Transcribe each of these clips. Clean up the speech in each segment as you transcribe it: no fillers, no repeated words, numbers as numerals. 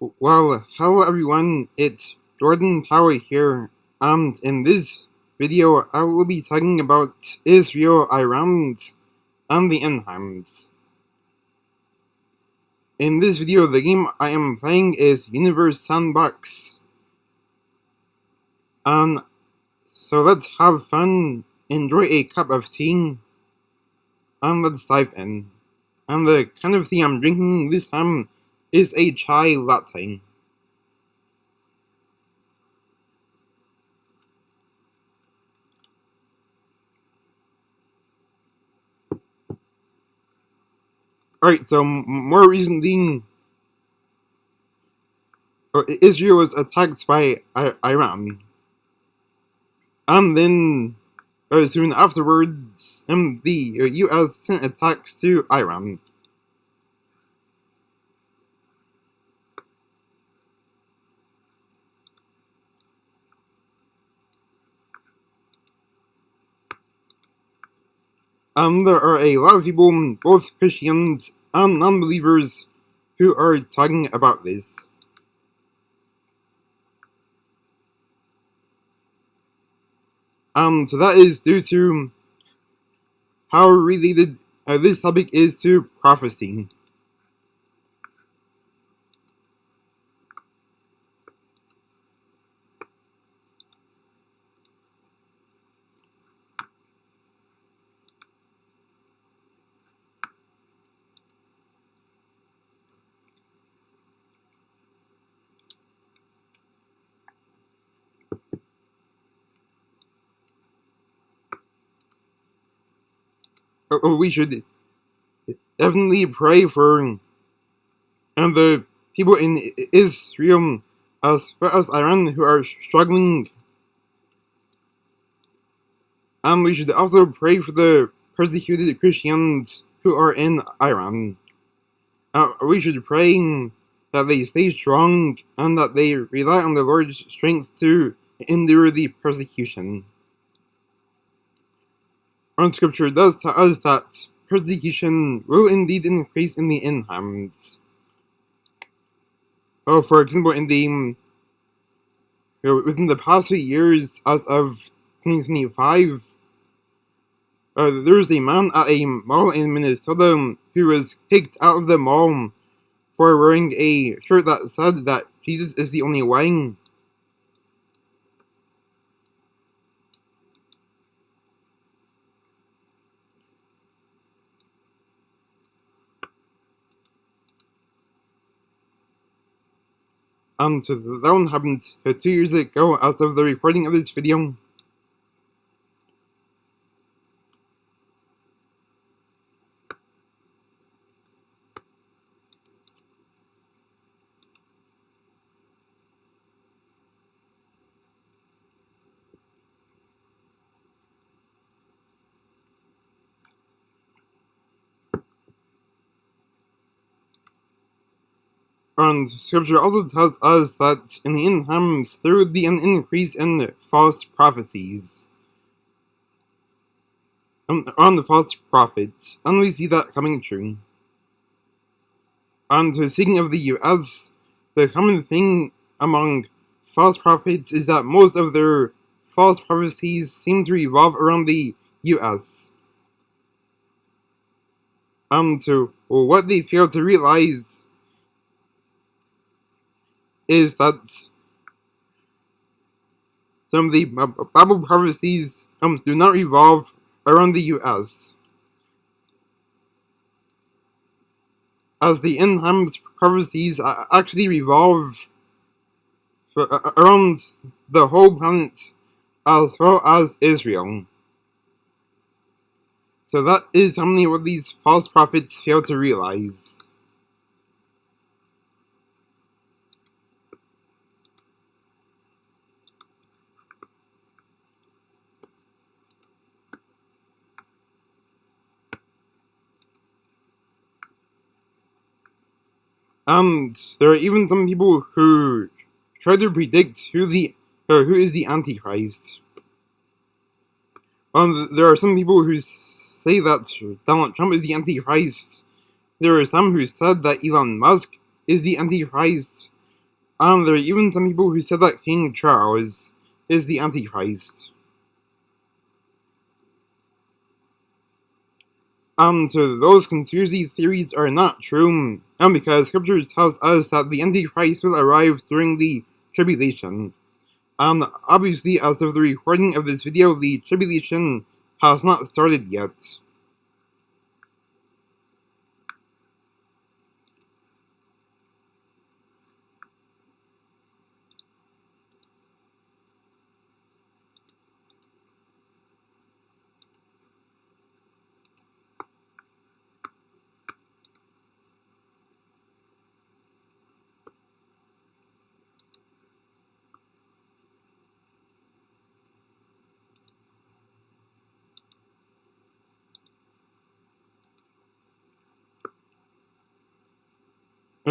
Well, hello everyone, it's Jordan Power here, and in this video I will be talking about Israel, Iran, and the Enheims. In this video, the game I am playing is Universe Sandbox. And so let's have fun, enjoy a cup of tea, and let's dive in. And the kind of tea I'm drinking this time is a chai latte. Alright, so more recently, Israel was attacked by Iran. And then, soon afterwards, the US sent attacks to Iran. And there are a lot of people, both Christians and non-believers, who are talking about this. So that is due to how related this topic is to prophecy. We should definitely pray for the people in Israel as well as Iran who are struggling. And we should also pray for the persecuted Christians who are in Iran. We should pray that they stay strong and that they rely on the Lord's strength to endure the persecution. Our scripture does tell us that persecution will indeed increase in the end times. For example, within the past few years, as of 2025, there was a man at a mall in Minnesota who was kicked out of the mall for wearing a shirt that said that Jesus is the only way. So that one happened 2 years ago as of the recording of this video. And scripture also tells us that in the end times there would be an increase in false prophecies on the false prophets, and we see that coming true. And speaking of the US, the common thing among false prophets is that most of their false prophecies seem to revolve around the US. So what they fail to realize is that some of the Bible prophecies do not revolve around the US. As the end times prophecies actually revolve around the whole planet as well as Israel. So that is something what these false prophets fail to realize. And there are even some people who try to predict who is the Antichrist. There are some people who say that Donald Trump is the Antichrist. There are some who said that Elon Musk is the Antichrist. And there are even some people who said that King Charles is the Antichrist. And so those conspiracy theories are not true, and because Scripture tells us that the Antichrist will arrive during the tribulation. And obviously, as of the recording of this video, the tribulation has not started yet.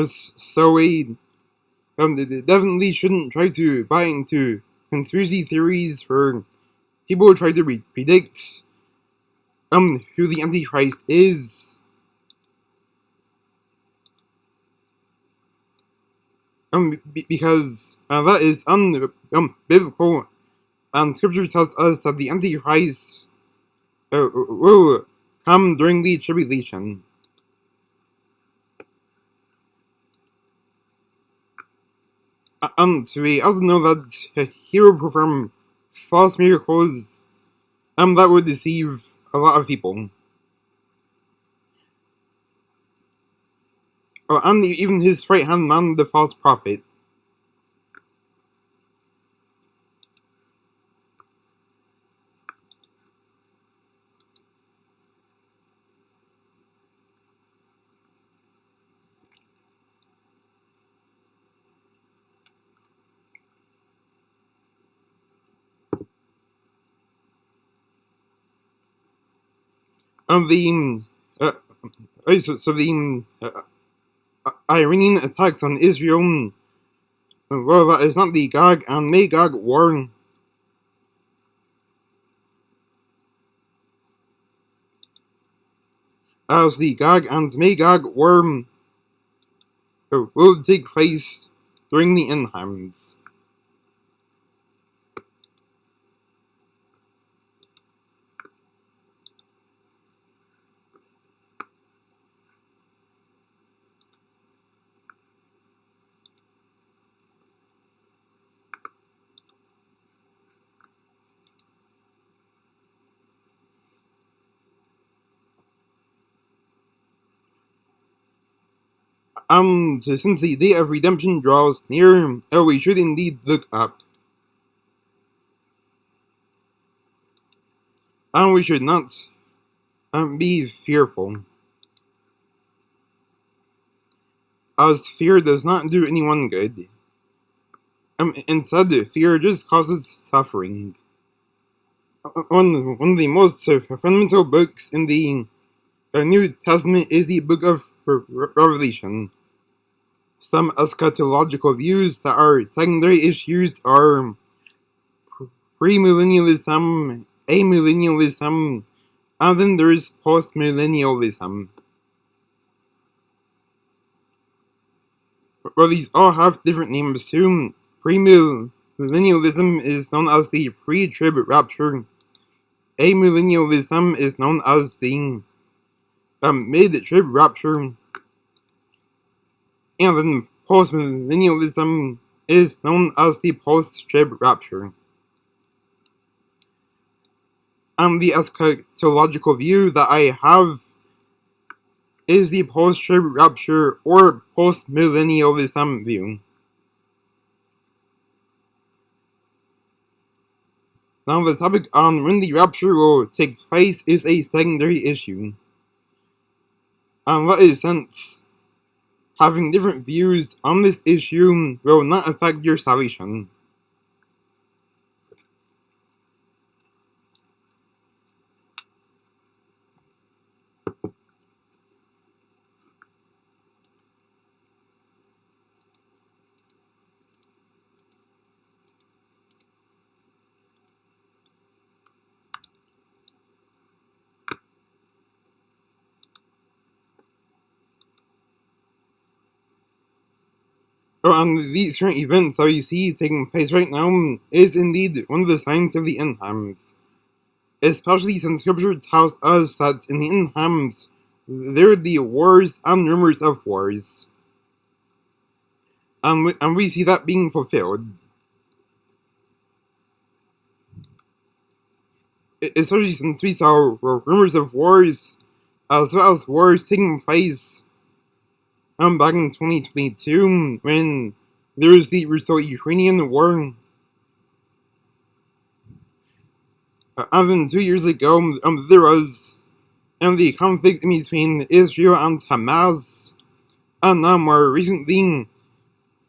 So we definitely shouldn't try to buy into conspiracy theories where people try to predict who the Antichrist is. Because that is unbiblical, and Scripture tells us that the Antichrist will come during the tribulation. So we also know that he will perform false miracles that would deceive a lot of people. And even his right hand man, the false prophet. The Iranian attacks on Israel, well, that is not the Gog and Magog war. As the Gog and Magog war will take place during the end times. And since the day of redemption draws near, we should indeed look up. And we should not be fearful, as fear does not do anyone good. Instead, fear just causes suffering. One of the most fundamental books in the New Testament is the book of Revelation. Some eschatological views that are secondary issues are premillennialism, amillennialism, and then there's postmillennialism. Well, these all have different names too. Premillennialism is known as the pre-trib rapture. Amillennialism is known as the mid-trib rapture. And then postmillennialism is known as the post-trib rapture. And the eschatological view that I have is the post-trib rapture or post-millennialism view. Now the topic on when the rapture will take place is a secondary issue. In that sense, having different views on this issue will not affect your salvation. and these certain events that we see taking place right now is indeed one of the signs of the end times. Especially since Scripture tells us that in the end times there would be wars and rumors of wars. And we see that being fulfilled. Especially since we saw rumors of wars, as well as wars taking place back in 2022, when there was the Russo-Ukrainian war. And then 2 years ago, there was the conflict between Israel and Hamas, and now more recently,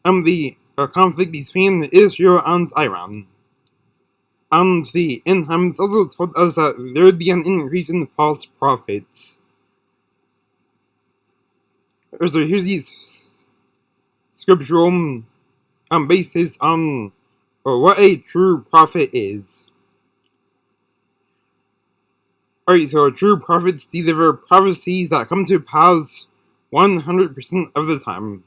the conflict between Israel and Iran. And the end times also told us that there would be an increase in false prophets. So here's these scriptural basis on what a true prophet is. Alright, so true prophets deliver prophecies that come to pass 100% of the time.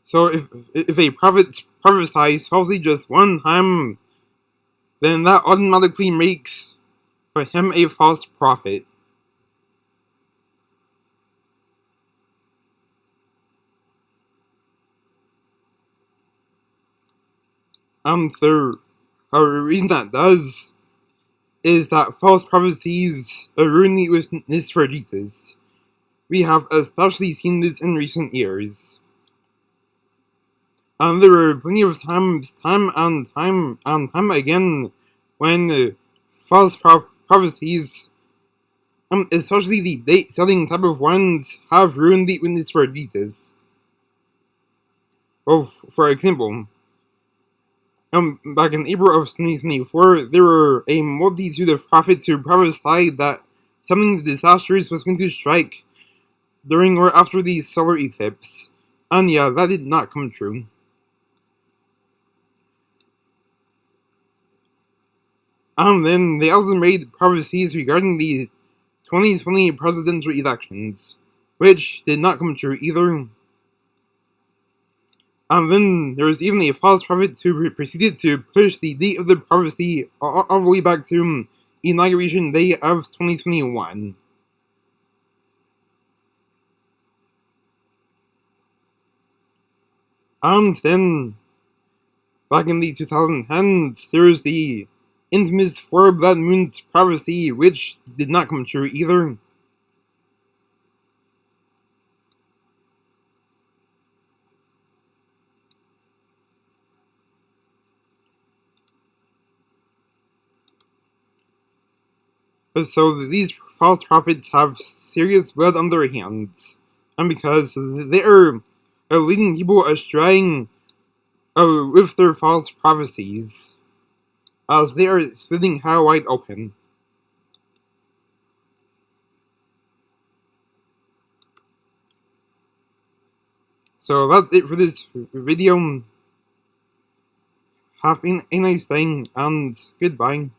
So if a prophet prophesies falsely just one time, then that automatically makes for him a false prophet. So a reason that does is that false prophecies ruin the witness for Jesus. We have especially seen this in recent years. There were plenty of times, time and time again, when false prophecies, especially the date-setting type of ones, have ruined the witness for Jesus. Well, for example, back in April of 2024, there were a multitude of prophets who prophesied that something disastrous was going to strike during or after the solar eclipse. And yeah, that did not come true. And then they also made prophecies regarding the 2020 presidential elections, which did not come true either. And then there was even a false prophet who proceeded to push the date of the prophecy all the way back to Inauguration Day of 2021. And then, back in the 2010s, there was the infamous Four Blood Moons prophecy, which did not come true either. So these false prophets have serious blood on their hands, and because they are leading people astray with their false prophecies, as they are splitting hell wide open. So that's it for this video. Have a nice day, and goodbye.